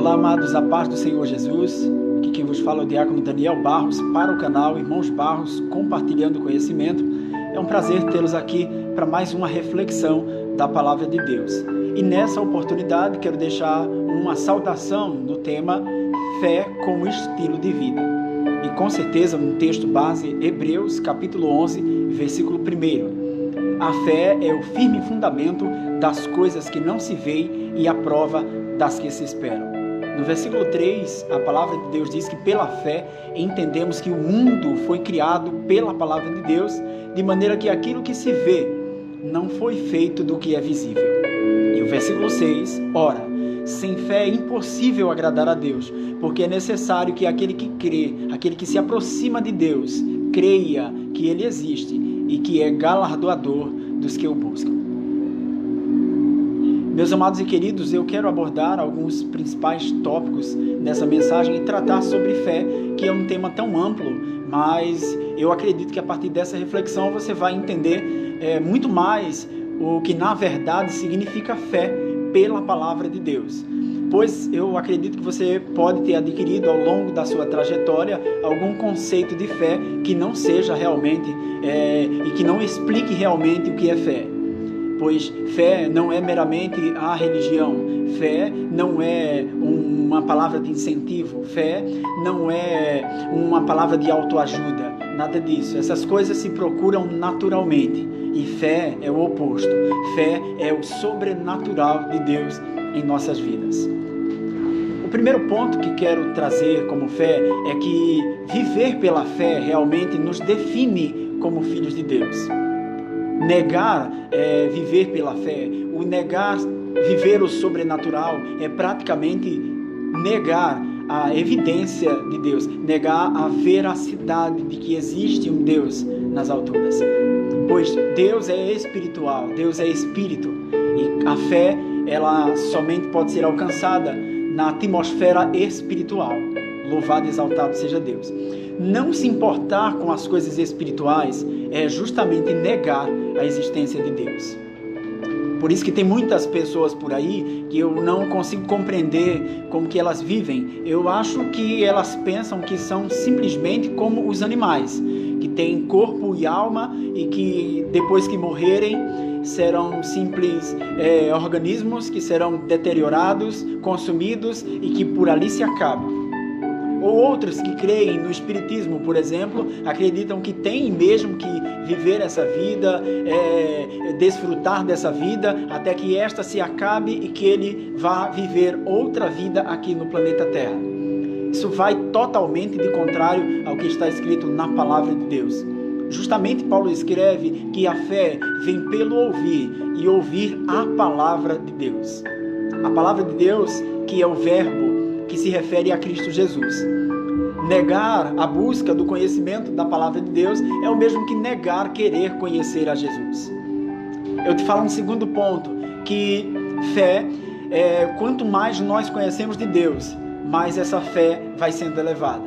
Olá, amados, a paz do Senhor Jesus. Aqui quem vos fala é o diácono Daniel Barros, para o canal Irmãos Barros, compartilhando conhecimento. É um prazer tê-los aqui para mais uma reflexão da Palavra de Deus. E nessa oportunidade quero deixar uma saudação no tema Fé como estilo de vida. E com certeza no texto base, Hebreus capítulo 11, versículo 1. A fé é o firme fundamento das coisas que não se veem e a prova das que se esperam. No versículo 3, a palavra de Deus diz que pela fé entendemos que o mundo foi criado pela palavra de Deus, de maneira que aquilo que se vê não foi feito do que é visível. E o versículo 6, ora, sem fé é impossível agradar a Deus, porque é necessário que aquele que crê, aquele que se aproxima de Deus, creia que Ele existe e que é galardoador dos que o buscam. Meus amados e queridos, eu quero abordar alguns principais tópicos nessa mensagem e tratar sobre fé, que é um tema tão amplo, mas eu acredito que a partir dessa reflexão você vai entender muito mais o que na verdade significa fé pela palavra de Deus. Pois eu acredito que você pode ter adquirido ao longo da sua trajetória algum conceito de fé que não seja realmente e que não explique realmente o que é fé. Pois fé não é meramente a religião, fé não é uma palavra de incentivo, fé não é uma palavra de autoajuda, nada disso. Essas coisas se procuram naturalmente e fé é o oposto. Fé é o sobrenatural de Deus em nossas vidas. O primeiro ponto que quero trazer como fé é que viver pela fé realmente nos define como filhos de Deus. Negar viver pela fé, o negar viver o sobrenatural é praticamente negar a evidência de Deus, negar a veracidade de que existe um Deus nas alturas. Pois Deus é espiritual, Deus é espírito e a fé ela somente pode ser alcançada na atmosfera espiritual. Louvado e exaltado seja Deus. Não se importar com as coisas espirituais é justamente negar a existência de Deus. Por isso que tem muitas pessoas por aí que eu não consigo compreender como que elas vivem. Eu acho que elas pensam que são simplesmente como os animais, que têm corpo e alma e que depois que morrerem serão simples organismos que serão deteriorados, consumidos e que por ali se acabam. Ou outros que creem no espiritismo, por exemplo, acreditam que tem mesmo que viver essa vida, desfrutar dessa vida, até que esta se acabe e que ele vá viver outra vida aqui no planeta Terra. Isso vai totalmente de contrário ao que está escrito na palavra de Deus. Justamente Paulo escreve que a fé vem pelo ouvir e ouvir a palavra de Deus. A palavra de Deus que é o verbo que se refere a Cristo Jesus. Negar a busca do conhecimento da palavra de Deus é o mesmo que negar querer conhecer a Jesus. Eu te falo um segundo ponto, que fé, quanto mais nós conhecemos de Deus, mais essa fé vai sendo elevada.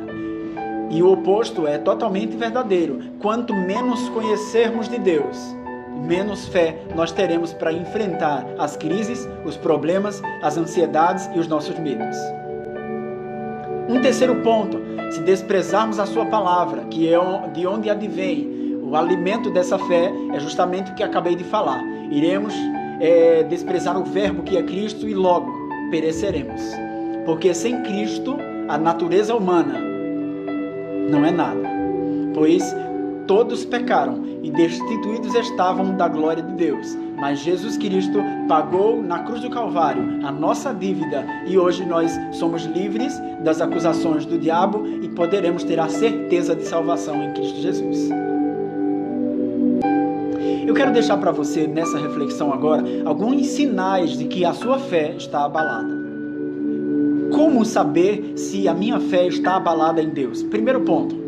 E o oposto é totalmente verdadeiro. Quanto menos conhecermos de Deus, menos fé nós teremos para enfrentar as crises, os problemas, as ansiedades e os nossos medos. Um terceiro ponto, se desprezarmos a sua palavra, que é de onde advém o alimento dessa fé, é justamente o que acabei de falar. Iremos desprezar o verbo que é Cristo e logo pereceremos. Porque sem Cristo, a natureza humana não é nada. Pois todos pecaram e destituídos estavam da glória de Deus. Mas Jesus Cristo pagou na cruz do Calvário a nossa dívida e hoje nós somos livres das acusações do diabo e poderemos ter a certeza de salvação em Cristo Jesus. Eu quero deixar para você nessa reflexão agora alguns sinais de que a sua fé está abalada. Como saber se a minha fé está abalada em Deus? Primeiro ponto.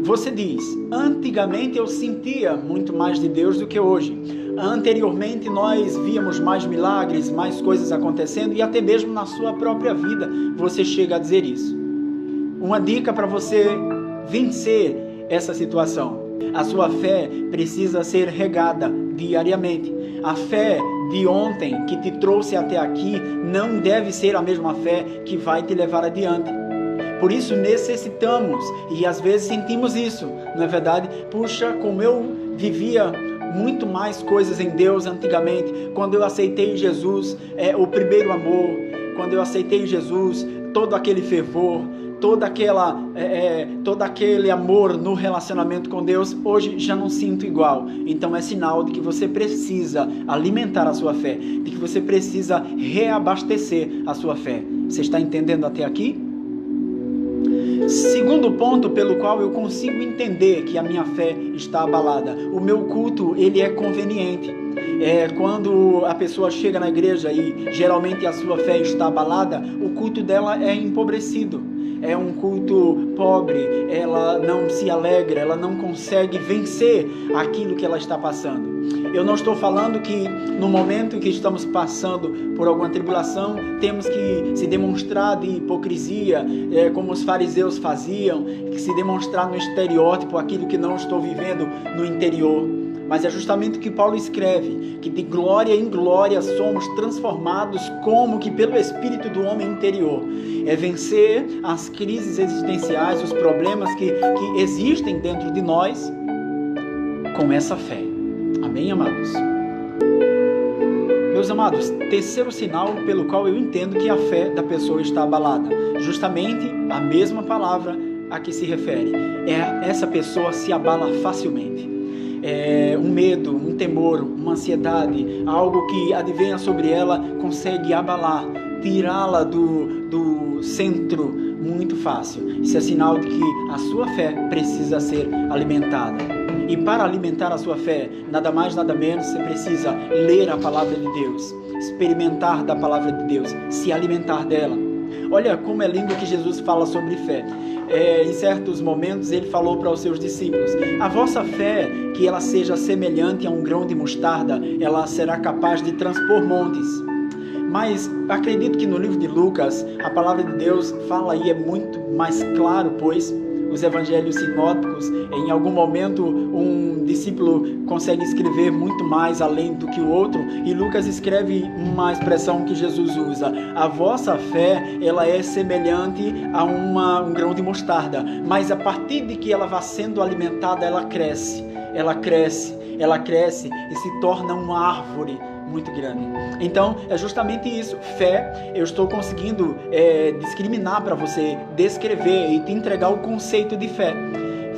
Você diz, antigamente eu sentia muito mais de Deus do que hoje. Anteriormente nós víamos mais milagres, mais coisas acontecendo e até mesmo na sua própria vida você chega a dizer isso. Uma dica para você vencer essa situação. A sua fé precisa ser regada diariamente. A fé de ontem que te trouxe até aqui não deve ser a mesma fé que vai te levar adiante. Por isso necessitamos, e às vezes sentimos isso, não é verdade? Puxa, como eu vivia muito mais coisas em Deus antigamente, quando eu aceitei Jesus, o primeiro amor, quando eu aceitei Jesus, todo aquele fervor, todo aquele amor no relacionamento com Deus, hoje já não sinto igual. Então é sinal de que você precisa alimentar a sua fé, de que você precisa reabastecer a sua fé. Você está entendendo até aqui? Segundo ponto pelo qual eu consigo entender que a minha fé está abalada: o meu culto, ele é conveniente. Quando a pessoa chega na igreja e geralmente a sua fé está abalada, o culto dela é empobrecido, é um culto pobre, ela não se alegra, ela não consegue vencer aquilo que ela está passando. Eu não estou falando que no momento em que estamos passando por alguma tribulação, temos que se demonstrar de hipocrisia, como os fariseus faziam, que se demonstrar no estereótipo aquilo que não estou vivendo no interior. Mas é justamente o que Paulo escreve, que de glória em glória somos transformados como que pelo Espírito do homem interior. É vencer as crises existenciais, os problemas que existem dentro de nós com essa fé. Amém, amados? Meus amados, terceiro sinal pelo qual eu entendo que a fé da pessoa está abalada, justamente a mesma palavra a que se refere, essa pessoa se abala facilmente. Um medo, um temor, uma ansiedade, algo que advenha sobre ela consegue abalar, tirá-la do centro muito fácil. Isso é sinal de que a sua fé precisa ser alimentada. E para alimentar a sua fé, nada mais, nada menos, você precisa ler a palavra de Deus, experimentar da palavra de Deus, se alimentar dela. Olha como é lindo que Jesus fala sobre fé. Em certos momentos ele falou para os seus discípulos: a vossa fé, que ela seja semelhante a um grão de mostarda, ela será capaz de transpor montes. Mas acredito que no livro de Lucas, a palavra de Deus fala aí, é muito mais claro, pois os evangelhos sinóticos, em algum momento um discípulo consegue escrever muito mais além do que o outro, e Lucas escreve uma expressão que Jesus usa: a vossa fé, ela é semelhante a um grão de mostarda, mas a partir de que ela vá sendo alimentada, ela cresce e se torna uma árvore muito grande. Então é justamente isso. Fé, eu estou conseguindo discriminar para você, descrever e te entregar o conceito de fé.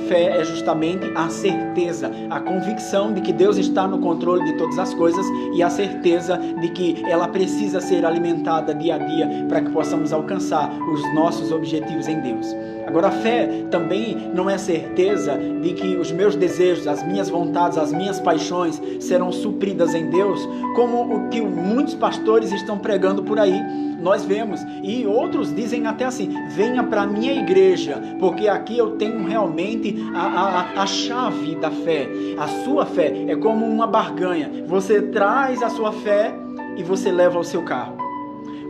Fé é justamente a certeza, a convicção de que Deus está no controle de todas as coisas e a certeza de que ela precisa ser alimentada dia a dia para que possamos alcançar os nossos objetivos em Deus. Agora, a fé também não é certeza de que os meus desejos, as minhas vontades, as minhas paixões serão supridas em Deus, como o que muitos pastores estão pregando por aí. Nós vemos, e outros dizem até assim: venha para a minha igreja, porque aqui eu tenho realmente a chave da fé. A sua fé é como uma barganha. Você traz a sua fé e você leva o seu carro.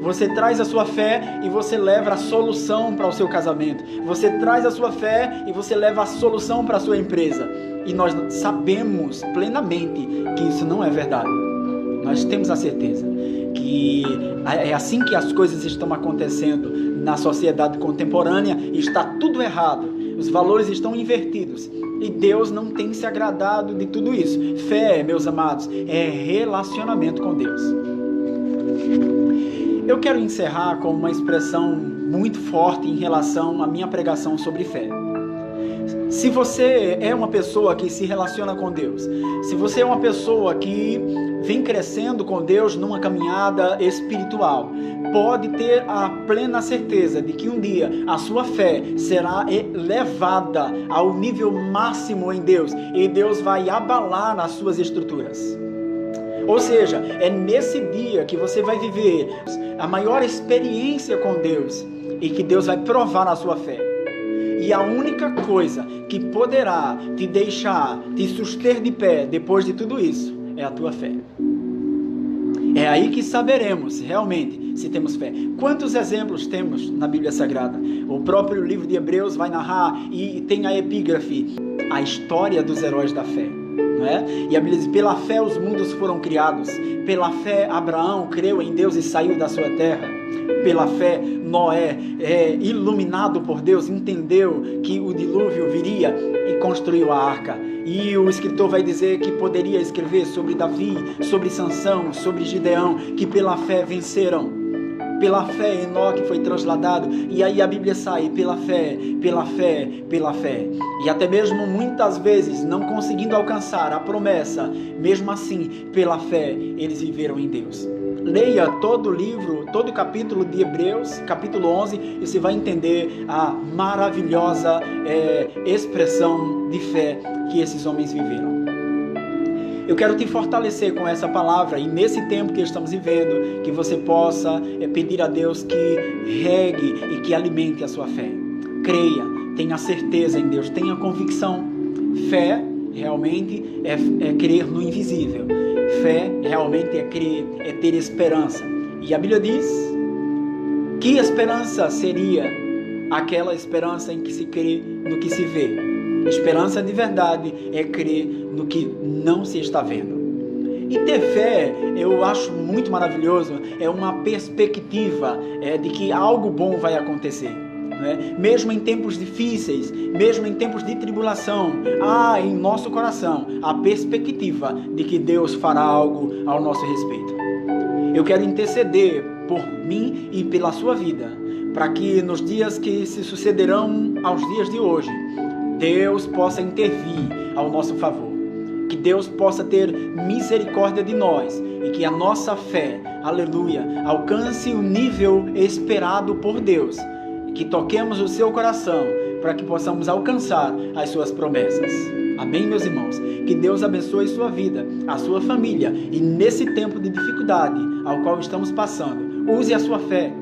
Você traz a sua fé e você leva a solução para o seu casamento. Você traz a sua fé e você leva a solução para a sua empresa. E nós sabemos plenamente que isso não é verdade. Nós temos a certeza que é assim que as coisas estão acontecendo na sociedade contemporânea, e está tudo errado. Os valores estão invertidos e Deus não tem se agradado de tudo isso. Fé, meus amados, é relacionamento com Deus. Eu quero encerrar com uma expressão muito forte em relação à minha pregação sobre fé. Se você é uma pessoa que se relaciona com Deus, se você é uma pessoa que vem crescendo com Deus numa caminhada espiritual, pode ter a plena certeza de que um dia a sua fé será levada ao nível máximo em Deus e Deus vai abalar as suas estruturas. Ou seja, é nesse dia que você vai viver a maior experiência com Deus e que Deus vai provar a sua fé. E a única coisa que poderá te deixar, te suster de pé depois de tudo isso, é a tua fé. É aí que saberemos realmente se temos fé. Quantos exemplos temos na Bíblia Sagrada? O próprio livro de Hebreus vai narrar, e tem a epígrafe, a história dos heróis da fé. não é? E a Bíblia diz, pela fé os mundos foram criados, pela fé Abraão creu em Deus e saiu da sua terra, pela fé Noé, iluminado por Deus, entendeu que o dilúvio viria e construiu a arca. E o escritor vai dizer que poderia escrever sobre Davi, sobre Sansão, sobre Gideão, que pela fé venceram. Pela fé Enoque foi trasladado, e aí a Bíblia sai, pela fé, pela fé, pela fé. E até mesmo muitas vezes não conseguindo alcançar a promessa, mesmo assim, pela fé, eles viveram em Deus. Leia todo o livro, todo o capítulo de Hebreus, capítulo 11, e você vai entender a maravilhosa expressão de fé que esses homens viveram. Eu quero te fortalecer com essa palavra, e nesse tempo que estamos vivendo, que você possa pedir a Deus que regue e que alimente a sua fé. Creia, tenha certeza em Deus, tenha convicção. Fé realmente é crer no invisível. Fé realmente é crer, é ter esperança. E a Bíblia diz que esperança seria aquela esperança em que se crê no que se vê. Esperança de verdade é crer no que não se está vendo. E ter fé, eu acho muito maravilhoso, é uma perspectiva de que algo bom vai acontecer. Né? Mesmo em tempos difíceis, mesmo em tempos de tribulação, há em nosso coração a perspectiva de que Deus fará algo ao nosso respeito. Eu quero interceder por mim e pela sua vida, para que nos dias que se sucederão aos dias de hoje, Deus possa intervir ao nosso favor, que Deus possa ter misericórdia de nós e que a nossa fé, aleluia, alcance o nível esperado por Deus, que toquemos o seu coração para que possamos alcançar as suas promessas. Amém, meus irmãos? Que Deus abençoe sua vida, a sua família, e nesse tempo de dificuldade ao qual estamos passando, use a sua fé.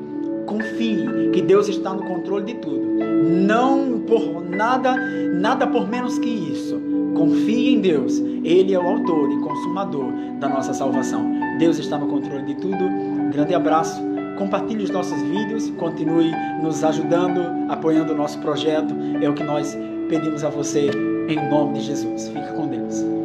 Confie que Deus está no controle de tudo. Não por nada por menos que isso. Confie em Deus. Ele é o autor e consumador da nossa salvação. Deus está no controle de tudo. Um grande abraço. Compartilhe os nossos vídeos. Continue nos ajudando, apoiando o nosso projeto. É o que nós pedimos a você em nome de Jesus. Fica com Deus.